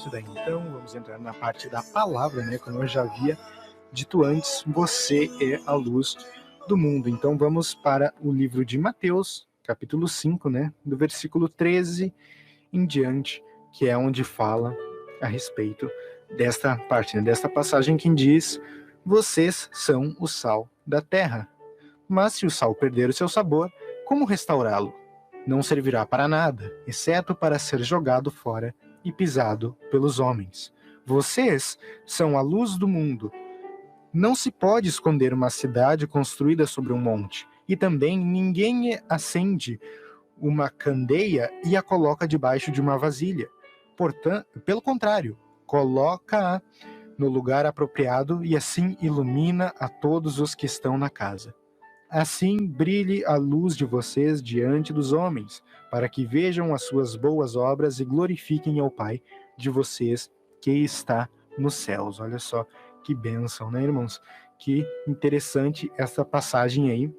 Muito bem, então vamos entrar na parte da palavra, né? Como eu já havia dito antes, você é a luz do mundo. Então vamos para o livro de Mateus, capítulo 5, né? Do versículo 13 em diante, que é onde fala a respeito desta parte, né? Desta passagem que diz: vocês são o sal da terra. Mas se o sal perder o seu sabor, como restaurá-lo? Não servirá para nada, exceto para ser jogado fora e pisado pelos homens. Vocês são a luz do mundo. Não se pode esconder uma cidade construída sobre um monte, e também ninguém acende uma candeia e a coloca debaixo de uma vasilha. Portanto, pelo contrário, coloca-a no lugar apropriado e assim ilumina a todos os que estão na casa. Assim brilhe a luz de vocês diante dos homens, para que vejam as suas boas obras e glorifiquem ao Pai de vocês que está nos céus. Olha só que bênção, né, irmãos? Que interessante essa passagem aí,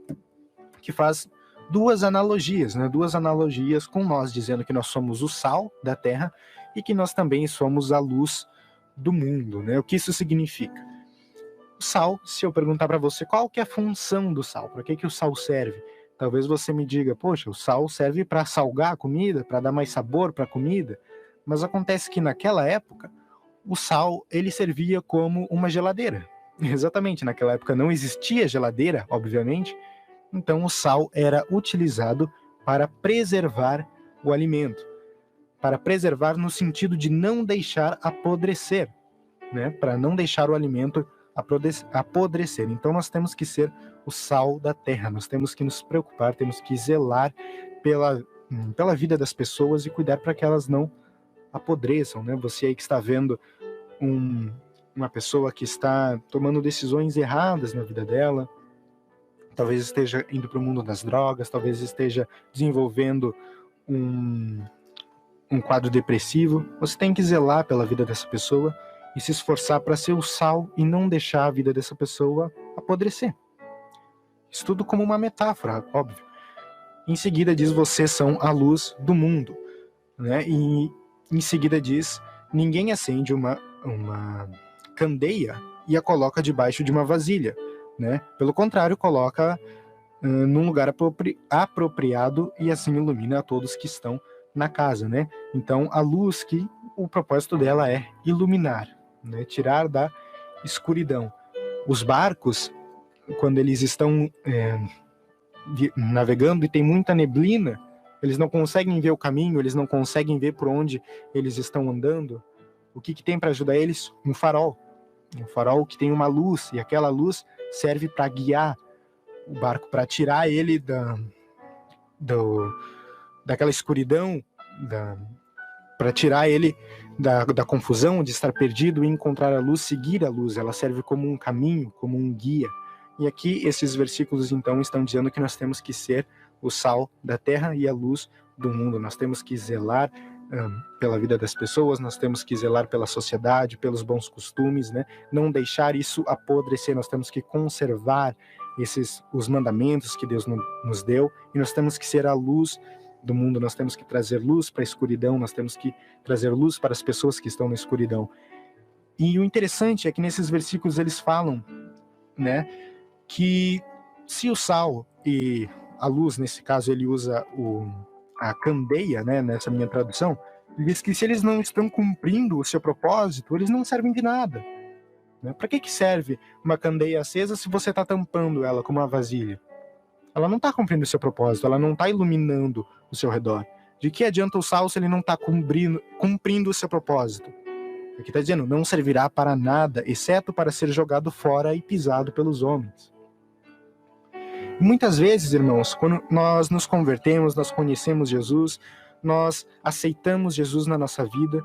que faz duas analogias, né? Duas analogias com nós, dizendo que nós somos o sal da terra e que nós também somos a luz do mundo, né? O que isso significa? O sal, se eu perguntar para você qual que é a função do sal, para que o sal serve? Talvez você me diga, poxa, o sal serve para salgar a comida, para dar mais sabor para a comida, mas acontece que naquela época, o sal ele servia como uma geladeira. Exatamente, naquela época não existia geladeira, obviamente, então o sal era utilizado para preservar o alimento, para preservar no sentido de não deixar apodrecer, né? Para não deixar o alimento apodrecer. Então nós temos que ser o sal da terra, nós temos que nos preocupar, temos que zelar pela vida das pessoas e cuidar para que elas não apodreçam, né? Você aí que está vendo uma pessoa que está tomando decisões erradas na vida dela, talvez esteja indo para o mundo das drogas, talvez esteja desenvolvendo um quadro depressivo, você tem que zelar pela vida dessa pessoa e se esforçar para ser o sal e não deixar a vida dessa pessoa apodrecer. Isso tudo como uma metáfora, óbvio. Em seguida diz, vocês são a luz do mundo, né? E em seguida diz, ninguém acende uma candeia e a coloca debaixo de uma vasilha, né? Pelo contrário, coloca num lugar apropriado e assim ilumina a todos que estão na casa, né? Então a luz, que o propósito dela é iluminar, né? Tirar da escuridão. Os barcos, quando eles estão navegando e tem muita neblina, eles não conseguem ver o caminho, eles não conseguem ver por onde eles estão andando. O que tem para ajudar eles? Um farol que tem uma luz, e aquela luz serve para guiar o barco, para tirar ele daquela escuridão, para tirar ele da confusão de estar perdido e encontrar a luz, seguir a luz. Ela serve como um caminho, como um guia. E aqui esses versículos então estão dizendo que nós temos que ser o sal da terra e a luz do mundo. Nós temos que zelar pela vida das pessoas, nós temos que zelar pela sociedade, pelos bons costumes, né? Não deixar isso apodrecer. Nós temos que conservar os mandamentos que Deus nos deu, e nós temos que ser a luz do mundo. Nós temos que trazer luz para a escuridão, nós temos que trazer luz para as pessoas que estão na escuridão. E o interessante é que nesses versículos eles falam, né, que se o sal e a luz, nesse caso ele usa a candeia, né, nessa minha tradução, ele diz que se eles não estão cumprindo o seu propósito, eles não servem de nada, né? Para que serve uma candeia acesa se você está tampando ela com uma vasilha? Ela não está cumprindo o seu propósito, ela não está iluminando o seu redor. De que adianta o sal se ele não está cumprindo o seu propósito? Aqui está dizendo, não servirá para nada, exceto para ser jogado fora e pisado pelos homens. Muitas vezes, irmãos, quando nós nos convertemos, nós conhecemos Jesus, nós aceitamos Jesus na nossa vida,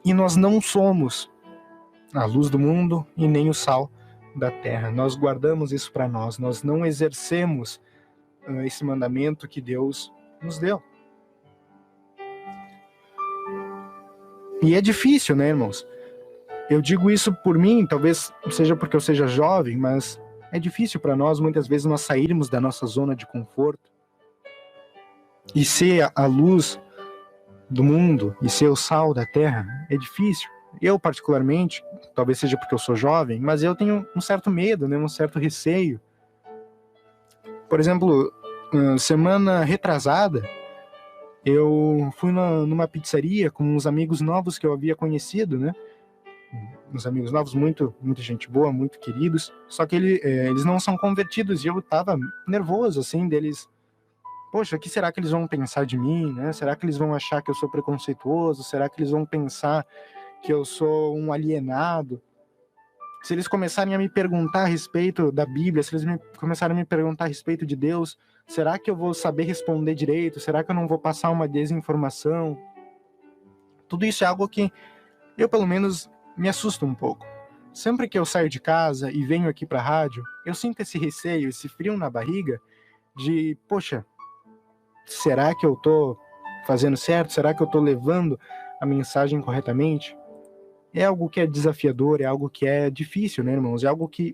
e nós não somos a luz do mundo e nem o sal da terra. Nós guardamos isso para nós, nós não exercemos esse mandamento que Deus nos deu. E é difícil, né, irmãos? Eu digo isso por mim, talvez seja porque eu seja jovem, mas é difícil para nós, muitas vezes, nós sairmos da nossa zona de conforto e ser a luz do mundo e ser o sal da terra é difícil. Eu, particularmente, talvez seja porque eu sou jovem, mas eu tenho um certo medo, né, um certo receio. Por exemplo, semana retrasada, eu fui numa pizzaria com uns amigos novos que eu havia conhecido, né? Uns amigos novos, muito gente boa, muito queridos. Só que eles não são convertidos e eu tava nervoso, assim, deles. Poxa, o que será que eles vão pensar de mim, né? Será que eles vão achar que eu sou preconceituoso? Será que eles vão pensar que eu sou um alienado? Se eles começarem a me perguntar a respeito da Bíblia, se eles começarem a me perguntar a respeito de Deus, será que eu vou saber responder direito? Será que eu não vou passar uma desinformação? Tudo isso é algo que eu, pelo menos, me assusta um pouco. Sempre que eu saio de casa e venho aqui para a rádio, eu sinto esse receio, esse frio na barriga de, poxa, será que eu tô fazendo certo? Será que eu tô levando a mensagem corretamente? É algo que é desafiador, é algo que é difícil, né, irmãos? É algo que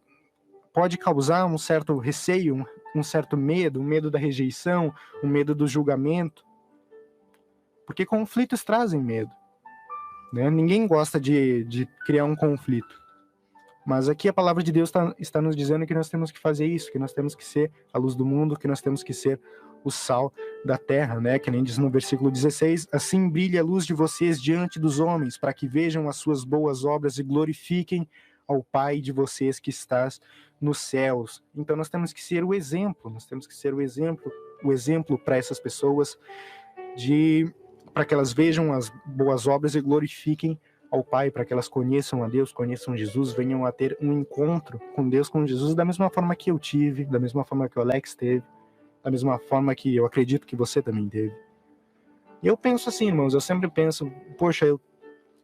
pode causar um certo receio, um certo medo, um medo da rejeição, um medo do julgamento. Porque conflitos trazem medo, né? Ninguém gosta de criar um conflito. Mas aqui a palavra de Deus está nos dizendo que nós temos que fazer isso, que nós temos que ser a luz do mundo, que nós temos que ser o sal da terra, né? Que nem diz no versículo 16, assim brilhe a luz de vocês diante dos homens, para que vejam as suas boas obras e glorifiquem ao Pai de vocês que estás nos céus. Então nós temos que ser o exemplo, nós temos que ser o exemplo para essas pessoas, para que elas vejam as boas obras e glorifiquem ao Pai, para que elas conheçam a Deus, conheçam Jesus, venham a ter um encontro com Deus, com Jesus, da mesma forma que eu tive, da mesma forma que o Alex teve, da mesma forma que eu acredito que você também teve. E eu penso assim, irmãos, eu sempre penso, poxa,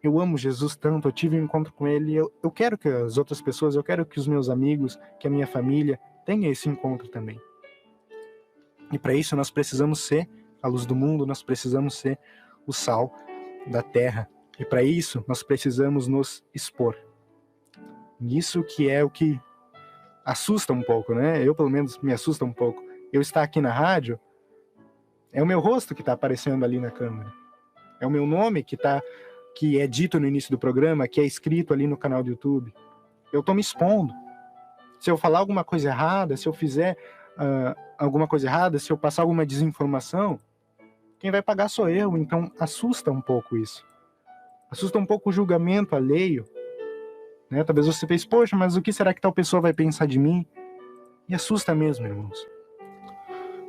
eu amo Jesus tanto, eu tive um encontro com Ele, eu quero que as outras pessoas, eu quero que os meus amigos, que a minha família tenha esse encontro também. E para isso nós precisamos ser a luz do mundo, nós precisamos ser o sal da terra. E para isso, nós precisamos nos expor. Isso que é o que assusta um pouco, né? Eu, pelo menos, me assusta um pouco. Eu estar aqui na rádio, é o meu rosto que está aparecendo ali na câmera. É o meu nome que é dito no início do programa, que é escrito ali no canal do YouTube. Eu estou me expondo. Se eu falar alguma coisa errada, se eu fizer alguma coisa errada, se eu passar alguma desinformação, quem vai pagar sou eu. Então, assusta um pouco isso. Assusta um pouco o julgamento alheio, né? Talvez você pense, poxa, mas o que será que tal pessoa vai pensar de mim? E assusta mesmo, irmãos.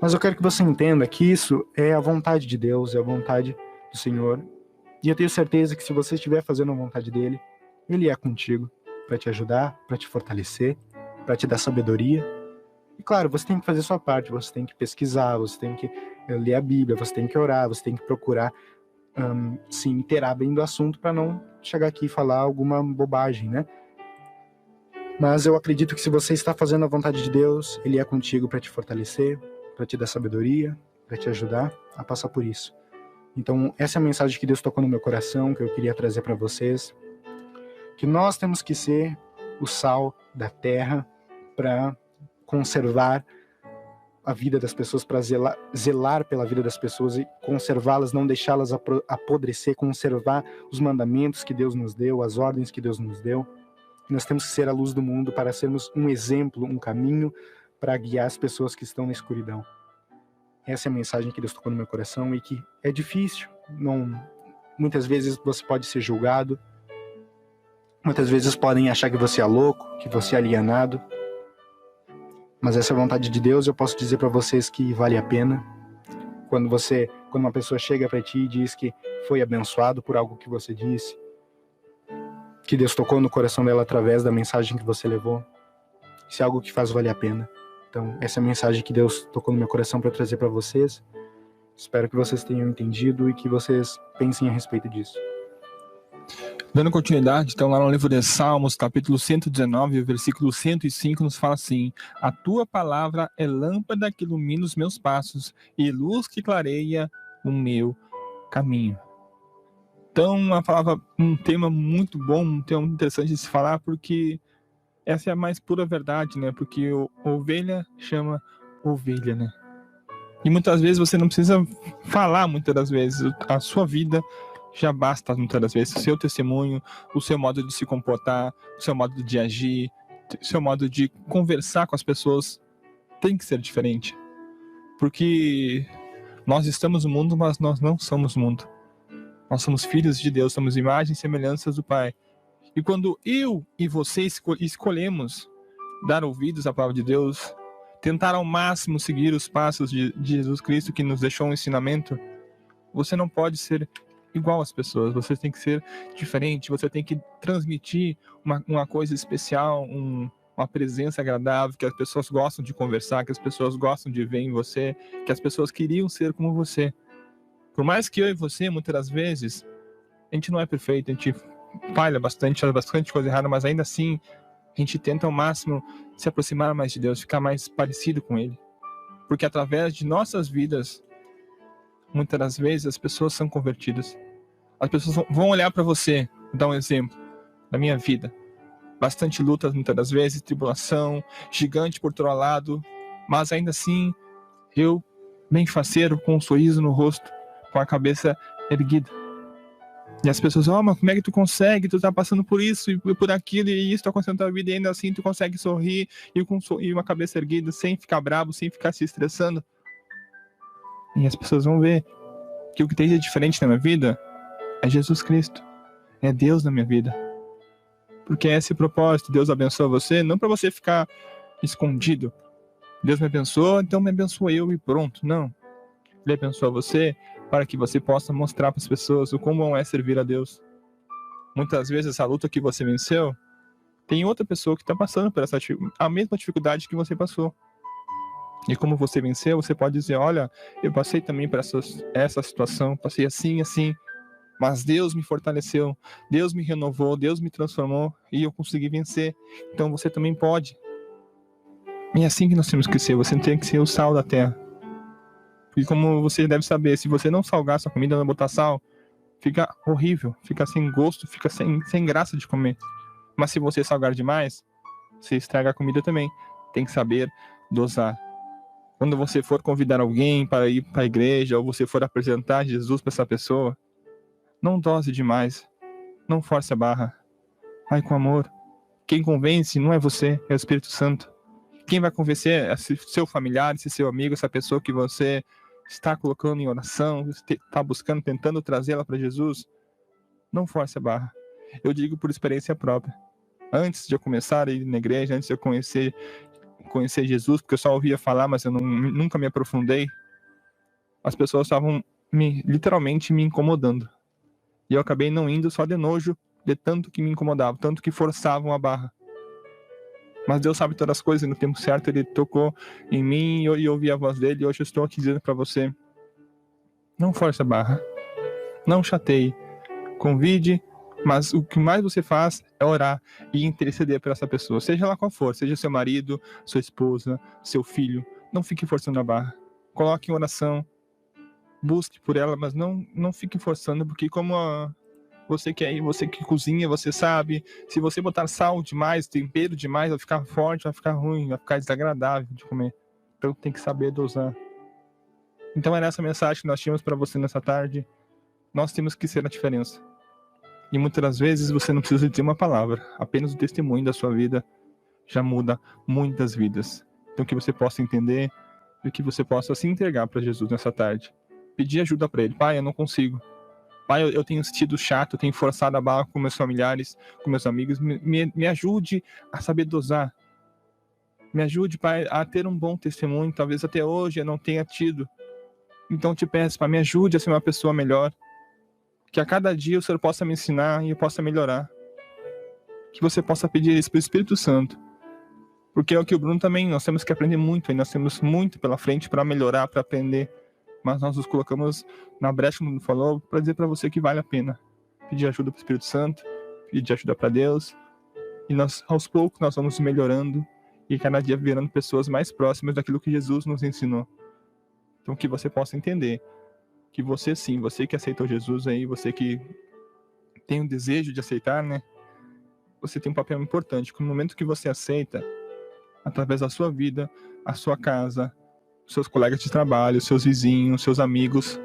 Mas eu quero que você entenda que isso é a vontade de Deus, é a vontade do Senhor. E eu tenho certeza que se você estiver fazendo a vontade dele, ele é contigo para te ajudar, para te fortalecer, para te dar sabedoria. E claro, você tem que fazer a sua parte, você tem que pesquisar, você tem que ler a Bíblia, você tem que orar, você tem que procurar se inteirar bem do assunto para não chegar aqui e falar alguma bobagem, né? Mas eu acredito que se você está fazendo a vontade de Deus, Ele é contigo para te fortalecer, para te dar sabedoria, para te ajudar a passar por isso. Então, essa é a mensagem que Deus tocou no meu coração, que eu queria trazer para vocês. Que nós temos que ser o sal da terra para conservar a vida das pessoas, para zelar pela vida das pessoas e conservá-las, não deixá-las apodrecer, conservar os mandamentos que Deus nos deu, as ordens que Deus nos deu. Nós temos que ser a luz do mundo para sermos um exemplo, um caminho para guiar as pessoas que estão na escuridão. Essa é a mensagem que Deus tocou no meu coração e que é difícil. Muitas vezes você pode ser julgado, muitas vezes podem achar que você é louco, que você é alienado. Mas essa é a vontade de Deus. Eu posso dizer para vocês que vale a pena. Quando uma pessoa chega para ti e diz que foi abençoado por algo que você disse, que Deus tocou no coração dela através da mensagem que você levou, isso é algo que faz valer a pena. Então, essa é a mensagem que Deus tocou no meu coração para trazer para vocês. Espero que vocês tenham entendido e que vocês pensem a respeito disso. Dando continuidade, então, lá no livro de Salmos, capítulo 119, versículo 105, nos fala assim: a tua palavra é lâmpada que ilumina os meus passos e luz que clareia o meu caminho. Então, uma palavra, um tema muito bom, um tema muito interessante de se falar, porque essa é a mais pura verdade, né? Porque ovelha chama ovelha, né? E muitas vezes você não precisa falar, muitas das vezes. A sua vida já basta, muitas das vezes. O seu testemunho, o seu modo de se comportar, o seu modo de agir, o seu modo de conversar com as pessoas tem que ser diferente. Porque nós estamos no mundo, mas nós não somos o mundo. Nós somos filhos de Deus, somos imagens e semelhanças do Pai. E quando eu e você escolhemos dar ouvidos à palavra de Deus, tentar ao máximo seguir os passos de Jesus Cristo, que nos deixou um ensinamento, você não pode ser igual às pessoas, você tem que ser diferente, você tem que transmitir uma coisa especial, uma presença agradável, que as pessoas gostam de conversar, que as pessoas gostam de ver em você, que as pessoas queriam ser como você. Por mais que eu e você, muitas das vezes, a gente não é perfeito, a gente falha bastante, faz bastante coisa errada, mas ainda assim, a gente tenta ao máximo se aproximar mais de Deus, ficar mais parecido com Ele. Porque através de nossas vidas, muitas das vezes as pessoas são convertidas. As pessoas vão olhar para você, vou dar um exemplo da minha vida. Bastante lutas muitas das vezes, tribulação, gigante por todo lado, mas ainda assim, eu, bem faceiro, com um sorriso no rosto, com a cabeça erguida. E as pessoas, mas como é que tu consegue? Tu tá passando por isso e por aquilo, e isso tá acontecendo na tua vida, e ainda assim tu consegue sorrir e com uma cabeça erguida, sem ficar bravo, sem ficar se estressando. E as pessoas vão ver que o que tem de diferente na minha vida é Jesus Cristo, é Deus na minha vida. Porque é esse propósito. Deus abençoa você, não para você ficar escondido. Deus me abençoou, então me abençoa eu e pronto. Não. Ele abençoa você para que você possa mostrar para as pessoas o como é servir a Deus. Muitas vezes essa luta que você venceu, tem outra pessoa que está passando por a mesma dificuldade que você passou. E como você venceu, você pode dizer, olha, eu passei também por essa situação, passei assim, mas Deus me fortaleceu, Deus me renovou, Deus me transformou e eu consegui vencer. Então você também pode. E é assim que nós temos que ser, você tem que ser o sal da terra. E como você deve saber, se você não salgar sua comida, não botar sal, fica horrível, fica sem gosto, fica sem graça de comer. Mas se você salgar demais, você estraga a comida também. Tem que saber dosar. Quando você for convidar alguém para ir para a igreja, ou você for apresentar Jesus para essa pessoa, não dose demais, não force a barra. Vai com amor. Quem convence não é você, é o Espírito Santo. Quem vai convencer é seu familiar, esse seu amigo, essa pessoa que você está colocando em oração, está buscando, tentando trazê-la para Jesus. Não force a barra. Eu digo por experiência própria. Antes de eu começar a ir na igreja, antes de eu conhecer Jesus, porque eu só ouvia falar, mas eu nunca me aprofundei, as pessoas estavam literalmente me incomodando. E eu acabei não indo só de nojo, de tanto que me incomodava, tanto que forçavam a barra. Mas Deus sabe todas as coisas, e no tempo certo Ele tocou em mim e eu ouvi a voz dele, e hoje eu estou aqui dizendo para você, não force a barra, não chateie, convide, mas o que mais você faz é orar e interceder por essa pessoa, seja lá qual for, seja seu marido, sua esposa, seu filho, não fique forçando a barra, coloque em oração, busque por ela, mas não fique forçando, porque como você que cozinha, você sabe, se você botar sal demais, tempero demais, vai ficar forte, vai ficar ruim, vai ficar desagradável de comer. Então tem que saber dosar. Então era essa mensagem que nós tínhamos para você nessa tarde. Nós temos que ser a diferença. E muitas das vezes você não precisa dizer uma palavra, apenas o testemunho da sua vida já muda muitas vidas. Então que você possa entender e que você possa se entregar para Jesus nessa tarde. Pedir ajuda para Ele. Pai, eu não consigo. Pai, eu tenho sido chato, eu tenho forçado a barra com meus familiares, com meus amigos. Me ajude a saber dosar. Me ajude, Pai, a ter um bom testemunho. Talvez até hoje eu não tenha tido. Então te peço, Pai, me ajude a ser uma pessoa melhor. Que a cada dia o Senhor possa me ensinar e eu possa melhorar. Que você possa pedir isso para o Espírito Santo. Porque é o que o Bruno também, nós temos que aprender muito. E nós temos muito pela frente para melhorar, para aprender. Mas nós nos colocamos na brecha, como falou, para dizer para você que vale a pena. Pedir ajuda para o Espírito Santo, pedir ajuda para Deus. E nós, aos poucos, nós vamos melhorando e cada dia virando pessoas mais próximas daquilo que Jesus nos ensinou. Então que você possa entender que você sim, você que aceitou Jesus aí, você que tem o desejo de aceitar, né? Você tem um papel importante. No momento que você aceita, através da sua vida, a sua casa, seus colegas de trabalho, seus vizinhos, seus amigos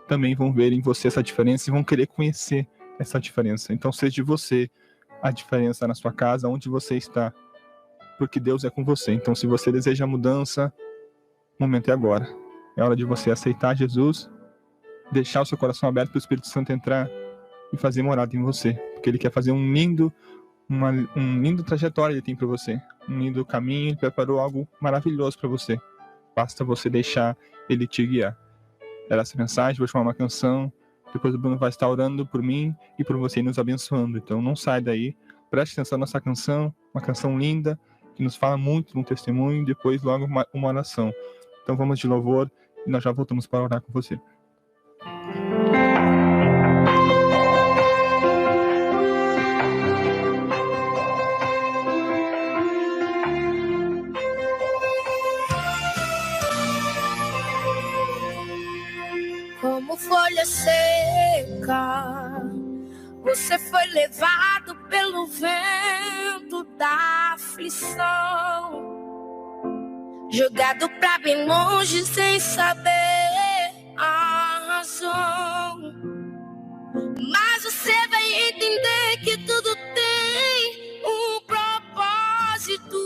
também vão ver em você essa diferença e vão querer conhecer essa diferença. Então seja você a diferença na sua casa, onde você está, porque Deus é com você. Então se você deseja mudança, o momento é agora. É hora de você aceitar Jesus, deixar o seu coração aberto para o Espírito Santo entrar e fazer morada em você, porque Ele quer fazer um lindo trajetório Ele tem para você, um lindo caminho. Ele preparou algo maravilhoso para você. Basta você deixar Ele te guiar. Era essa mensagem, vou chamar uma canção, depois o Bruno vai estar orando por mim e por você e nos abençoando. Então não sai daí, preste atenção nessa canção, uma canção linda, que nos fala muito de um testemunho, e depois logo uma oração. Então vamos de louvor e nós já voltamos para orar com você. Como folha seca, você foi levado pelo vento da aflição, jogado pra bem longe sem saber a razão. Mas você vai entender que tudo tem um propósito.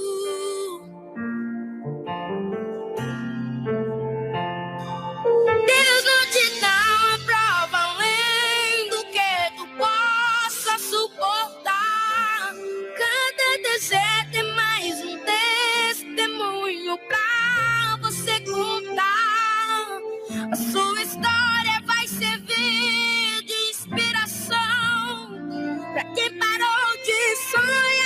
Deus não te dá uma prova além do que tu possa suportar. Cada deserto é mais um testemunho pra você contar. A sua história vai servir de inspiração pra quem parou de sonhar.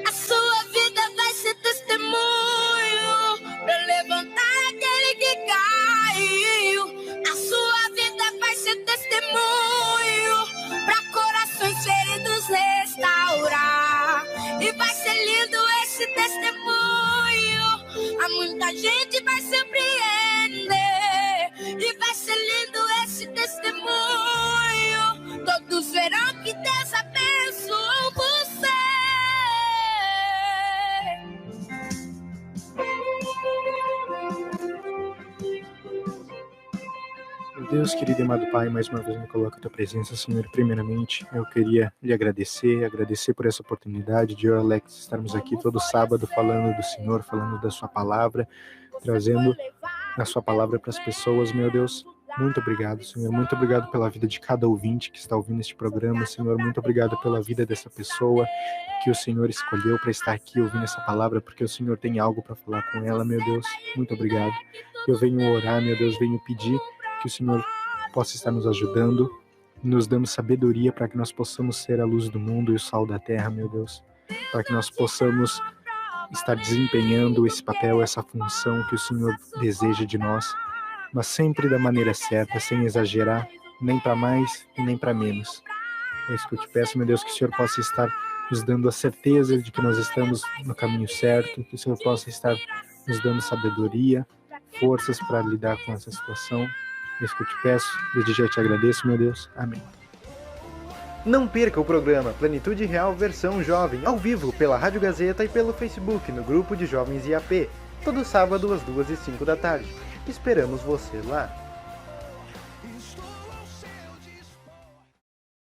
A sua vida vai ser testemunho pra levantar aquele que caiu. A sua vida vai ser testemunho pra corações feridos restaurar. E vai ser lindo esse testemunho, a muita gente vai surpreender. E vai ser lindo esse testemunho, todos verão que Deus abençoou você. Meu Deus, querido e amado Pai, mais uma vez me coloco a tua presença, Senhor. Primeiramente, eu queria lhe agradecer por essa oportunidade de eu e o Alex estarmos aqui todo sábado falando do Senhor, falando da sua palavra, trazendo a sua palavra para as pessoas. Meu Deus, muito obrigado, Senhor. Muito obrigado pela vida de cada ouvinte que está ouvindo este programa, Senhor. Muito obrigado pela vida dessa pessoa que o Senhor escolheu para estar aqui ouvindo essa palavra, porque o Senhor tem algo para falar com ela, meu Deus. Muito obrigado. Eu venho orar, meu Deus, venho pedir que o Senhor possa estar nos ajudando, nos dando sabedoria para que nós possamos ser a luz do mundo e o sal da terra, meu Deus. Para que nós possamos estar desempenhando esse papel, essa função que o Senhor deseja de nós, mas sempre da maneira certa, sem exagerar, nem para mais e nem para menos. É isso que eu te peço, meu Deus, que o Senhor possa estar nos dando a certeza de que nós estamos no caminho certo, que o Senhor possa estar nos dando sabedoria, forças para lidar com essa situação. É isso que eu te peço, desde já te agradeço, meu Deus. Amém. Não perca o programa Plenitude Real versão jovem, ao vivo pela Rádio Gazeta e pelo Facebook, no grupo de Jovens IAP, todo sábado às 2h05 da tarde. Esperamos você lá.